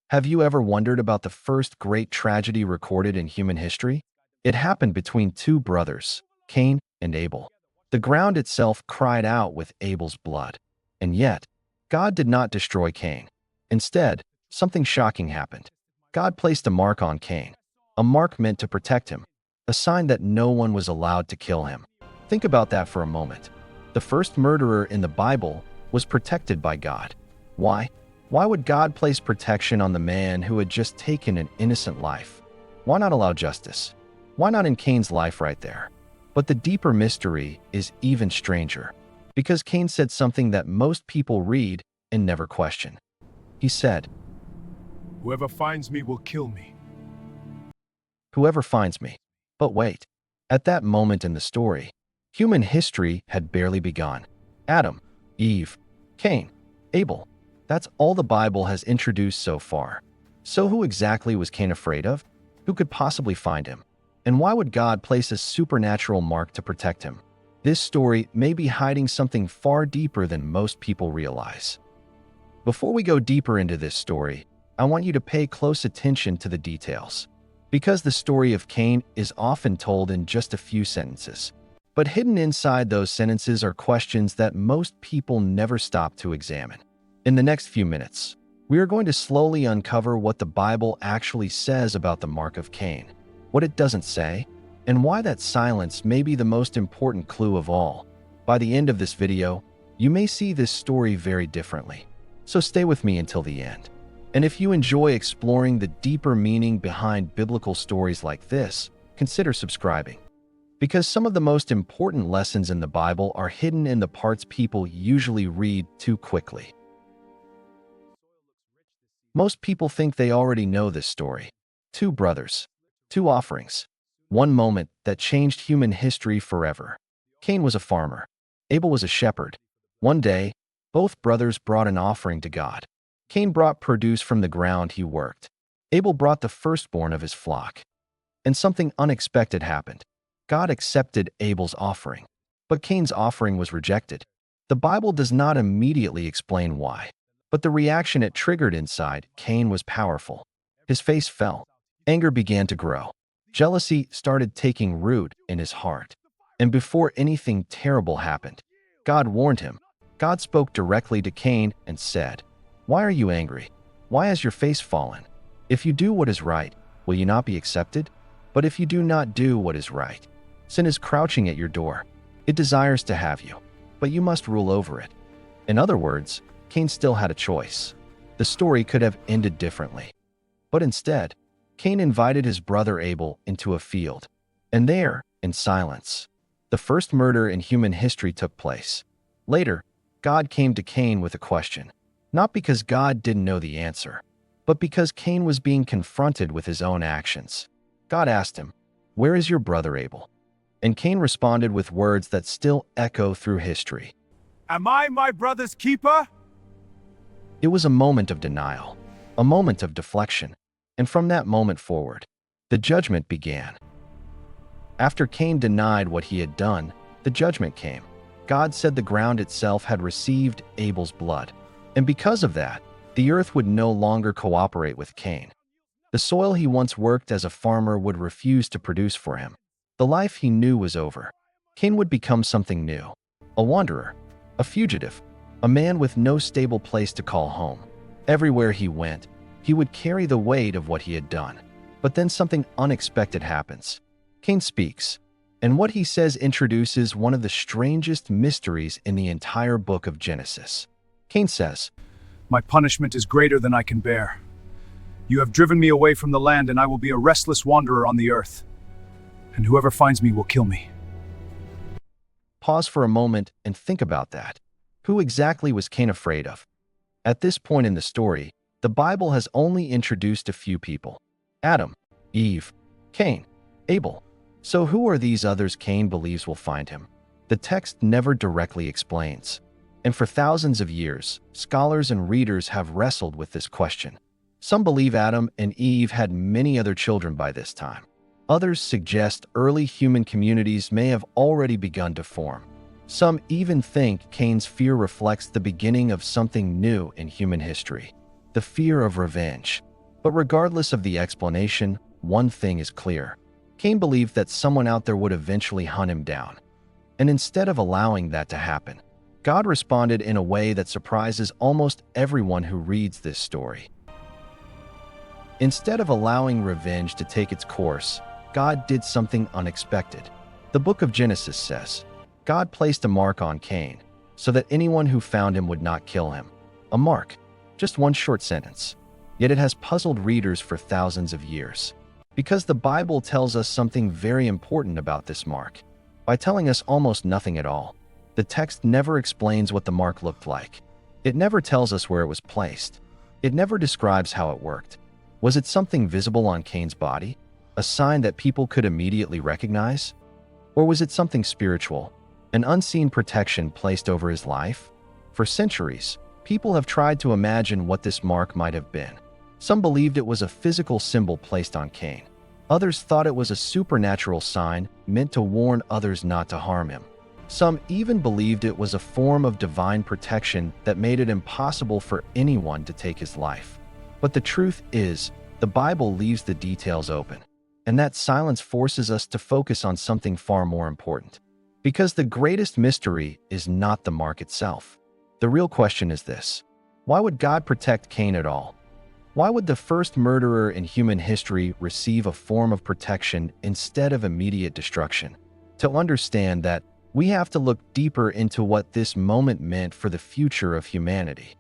Have you ever wondered about the first great tragedy recorded in human history? It happened between two brothers, Cain and Abel. The ground itself cried out with Abel's blood. And yet, God did not destroy Cain. Instead, something shocking happened. God placed a mark on Cain, a mark meant to protect him, a sign that no one was allowed to kill him. Think about that for a moment. The first murderer in the Bible was protected by God. Why? Why would God place protection on the man who had just taken an innocent life? Why not allow justice? Why not in Cain's life right there? But the deeper mystery is even stranger, because Cain said something that most people read and never question. He said, "Whoever finds me will kill me." "Whoever finds me." But wait, at that moment in the story, human history had barely begun. Adam, Eve, Cain, Abel. That's all the Bible has introduced so far. So who exactly was Cain afraid of? Who could possibly find him? And why would God place a supernatural mark to protect him? This story may be hiding something far deeper than most people realize. Before we go deeper into this story, I want you to pay close attention to the details. Because the story of Cain is often told in just a few sentences. But hidden inside those sentences are questions that most people never stop to examine. In the next few minutes, we are going to slowly uncover what the Bible actually says about the mark of Cain, what it doesn't say, and why that silence may be the most important clue of all. By the end of this video, you may see this story very differently. So stay with me until the end. And if you enjoy exploring the deeper meaning behind biblical stories like this, consider subscribing. Because some of the most important lessons in the Bible are hidden in the parts people usually read too quickly. Most people think they already know this story. Two brothers, two offerings, one moment that changed human history forever. Cain was a farmer. Abel was a shepherd. One day, both brothers brought an offering to God. Cain brought produce from the ground he worked. Abel brought the firstborn of his flock. And something unexpected happened. God accepted Abel's offering, but Cain's offering was rejected. The Bible does not immediately explain why. But the reaction it triggered inside Cain was powerful. His face fell. Anger began to grow. Jealousy started taking root in his heart. And before anything terrible happened, God warned him. God spoke directly to Cain and said, "Why are you angry? Why has your face fallen? If you do what is right, will you not be accepted? But if you do not do what is right, sin is crouching at your door. It desires to have you, but you must rule over it." In other words, Cain still had a choice. The story could have ended differently. But instead, Cain invited his brother Abel into a field. And there, in silence, the first murder in human history took place. Later, God came to Cain with a question. Not because God didn't know the answer, but because Cain was being confronted with his own actions. God asked him, "Where is your brother Abel?" And Cain responded with words that still echo through history. "Am I my brother's keeper?" It was a moment of denial, a moment of deflection, and from that moment forward, the judgment began. After Cain denied what he had done, the judgment came. God said the ground itself had received Abel's blood, and because of that, the earth would no longer cooperate with Cain. The soil he once worked as a farmer would refuse to produce for him. The life he knew was over. Cain would become something new, a wanderer, a fugitive, a man with no stable place to call home. Everywhere he went, he would carry the weight of what he had done. But then something unexpected happens. Cain speaks, and what he says introduces one of the strangest mysteries in the entire book of Genesis. Cain says, "My punishment is greater than I can bear. You have driven me away from the land, and I will be a restless wanderer on the earth. And whoever finds me will kill me." Pause for a moment and think about that. Who exactly was Cain afraid of? At this point in the story, the Bible has only introduced a few people. Adam, Eve, Cain, Abel. So who are these others Cain believes will find him? The text never directly explains. And for thousands of years, scholars and readers have wrestled with this question. Some believe Adam and Eve had many other children by this time. Others suggest early human communities may have already begun to form. Some even think Cain's fear reflects the beginning of something new in human history, the fear of revenge. But regardless of the explanation, one thing is clear. Cain believed that someone out there would eventually hunt him down. And instead of allowing that to happen, God responded in a way that surprises almost everyone who reads this story. Instead of allowing revenge to take its course, God did something unexpected. The book of Genesis says, God placed a mark on Cain, so that anyone who found him would not kill him. A mark, just one short sentence. Yet it has puzzled readers for thousands of years. Because the Bible tells us something very important about this mark. By telling us almost nothing at all, the text never explains what the mark looked like. It never tells us where it was placed. It never describes how it worked. Was it something visible on Cain's body? A sign that people could immediately recognize? Or was it something spiritual, an unseen protection placed over his life? For centuries, people have tried to imagine what this mark might have been. Some believed it was a physical symbol placed on Cain. Others thought it was a supernatural sign meant to warn others not to harm him. Some even believed it was a form of divine protection that made it impossible for anyone to take his life. But the truth is, the Bible leaves the details open, and that silence forces us to focus on something far more important. Because the greatest mystery is not the mark itself. The real question is this: why would God protect Cain at all? Why would the first murderer in human history receive a form of protection instead of immediate destruction? To understand that, we have to look deeper into what this moment meant for the future of humanity.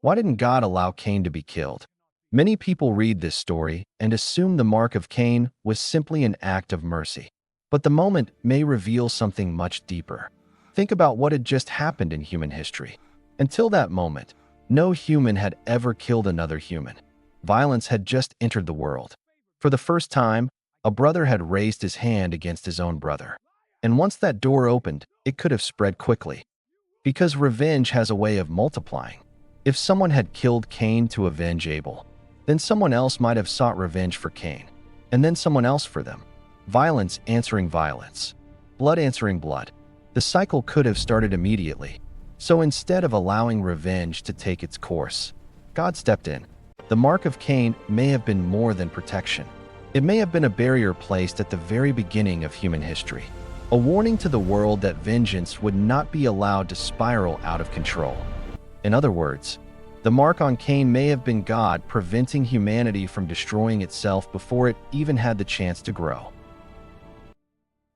Why didn't God allow Cain to be killed? Many people read this story and assume the mark of Cain was simply an act of mercy. But the moment may reveal something much deeper. Think about what had just happened in human history. Until that moment, no human had ever killed another human. Violence had just entered the world. For the first time, a brother had raised his hand against his own brother. And once that door opened, it could have spread quickly. Because revenge has a way of multiplying. If someone had killed Cain to avenge Abel, then someone else might have sought revenge for Cain, and then someone else for them. Violence answering violence. Blood answering blood. The cycle could have started immediately. So instead of allowing revenge to take its course, God stepped in. The mark of Cain may have been more than protection. It may have been a barrier placed at the very beginning of human history. A warning to the world that vengeance would not be allowed to spiral out of control. In other words, the mark on Cain may have been God preventing humanity from destroying itself before it even had the chance to grow.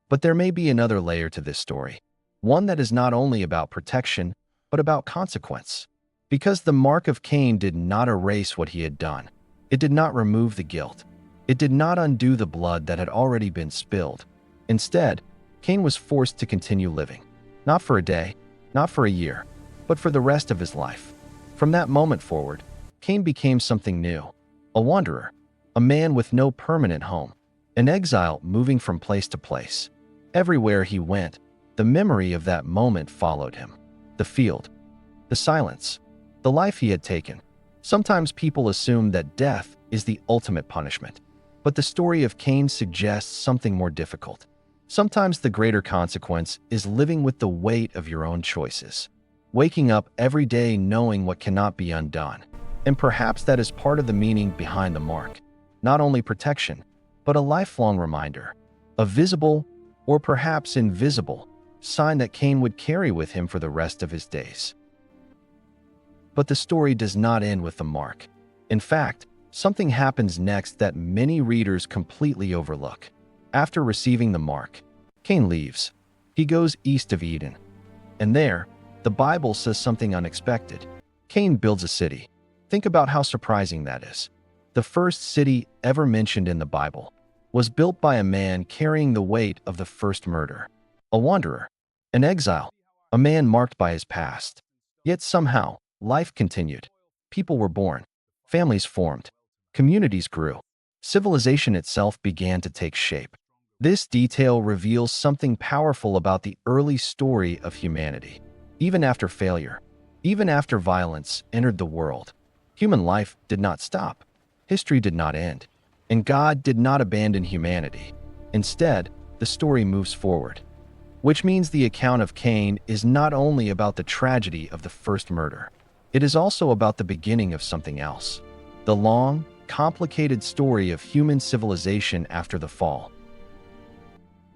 But there may be another layer to this story. One that is not only about protection, but about consequence. Because the mark of Cain did not erase what he had done. It did not remove the guilt. It did not undo the blood that had already been spilled. Instead, Cain was forced to continue living. Not for a day, not for a year, but for the rest of his life. From that moment forward, Cain became something new. A wanderer, a man with no permanent home, an exile moving from place to place. Everywhere he went, the memory of that moment followed him. The field, the silence, the life he had taken. Sometimes people assume that death is the ultimate punishment. But the story of Cain suggests something more difficult. Sometimes the greater consequence is living with the weight of your own choices. Waking up every day knowing what cannot be undone. And perhaps that is part of the meaning behind the mark. Not only protection, but a lifelong reminder. A visible, or perhaps invisible, sign that Cain would carry with him for the rest of his days. But the story does not end with the mark. In fact, something happens next that many readers completely overlook. After receiving the mark, Cain leaves. He goes east of Eden. And there, the Bible says something unexpected. Cain builds a city. Think about how surprising that is. The first city ever mentioned in the Bible was built by a man carrying the weight of the first murder. A wanderer, an exile, a man marked by his past. Yet somehow, life continued. People were born. Families formed. Communities grew. Civilization itself began to take shape. This detail reveals something powerful about the early story of humanity. Even after failure, even after violence entered the world, human life did not stop. History did not end. And God did not abandon humanity. Instead, the story moves forward. Which means the account of Cain is not only about the tragedy of the first murder, it is also about the beginning of something else. The long, complicated story of human civilization after the fall.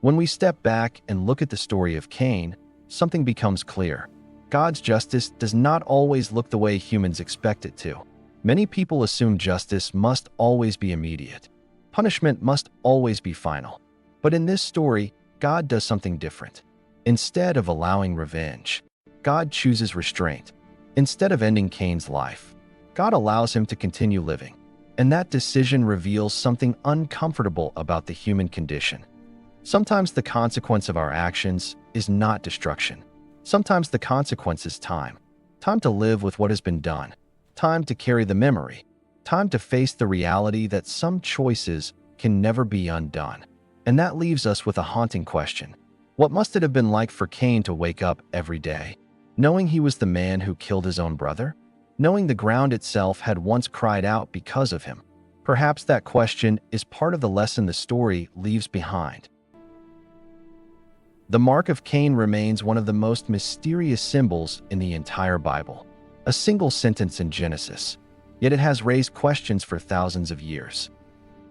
When we step back and look at the story of Cain, something becomes clear. God's justice does not always look the way humans expect it to. Many people assume justice must always be immediate. Punishment must always be final. But in this story, God does something different. Instead of allowing revenge, God chooses restraint. Instead of ending Cain's life, God allows him to continue living. And that decision reveals something uncomfortable about the human condition. Sometimes the consequence of our actions is not destruction. Sometimes the consequence is time. Time to live with what has been done. Time to carry the memory. Time to face the reality that some choices can never be undone. And that leaves us with a haunting question. What must it have been like for Cain to wake up every day, knowing he was the man who killed his own brother? Knowing the ground itself had once cried out because of him? Perhaps that question is part of the lesson the story leaves behind. The mark of Cain remains one of the most mysterious symbols in the entire Bible. A single sentence in Genesis, yet it has raised questions for thousands of years.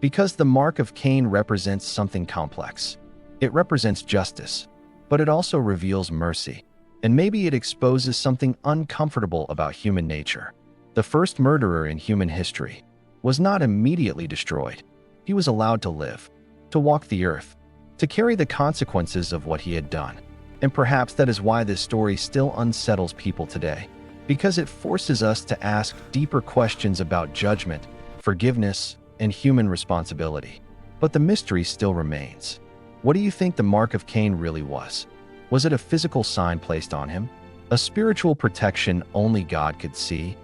Because the mark of Cain represents something complex. It represents justice, but it also reveals mercy. And maybe it exposes something uncomfortable about human nature. The first murderer in human history was not immediately destroyed. He was allowed to live, to walk the earth, to carry the consequences of what he had done. And perhaps that is why this story still unsettles people today, because it forces us to ask deeper questions about judgment, forgiveness, and human responsibility. But the mystery still remains. What do you think the mark of Cain really was? Was it a physical sign placed on him? A spiritual protection only God could see?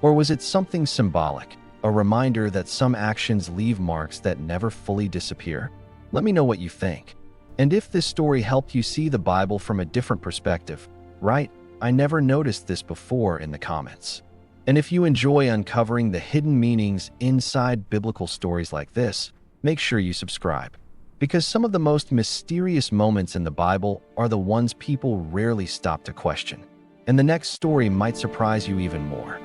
Or was it something symbolic, a reminder that some actions leave marks that never fully disappear? Let me know what you think. And if this story helped you see the Bible from a different perspective, right? I never noticed this before in the comments. And if you enjoy uncovering the hidden meanings inside biblical stories like this, make sure you subscribe. Because some of the most mysterious moments in the Bible are the ones people rarely stop to question. And the next story might surprise you even more.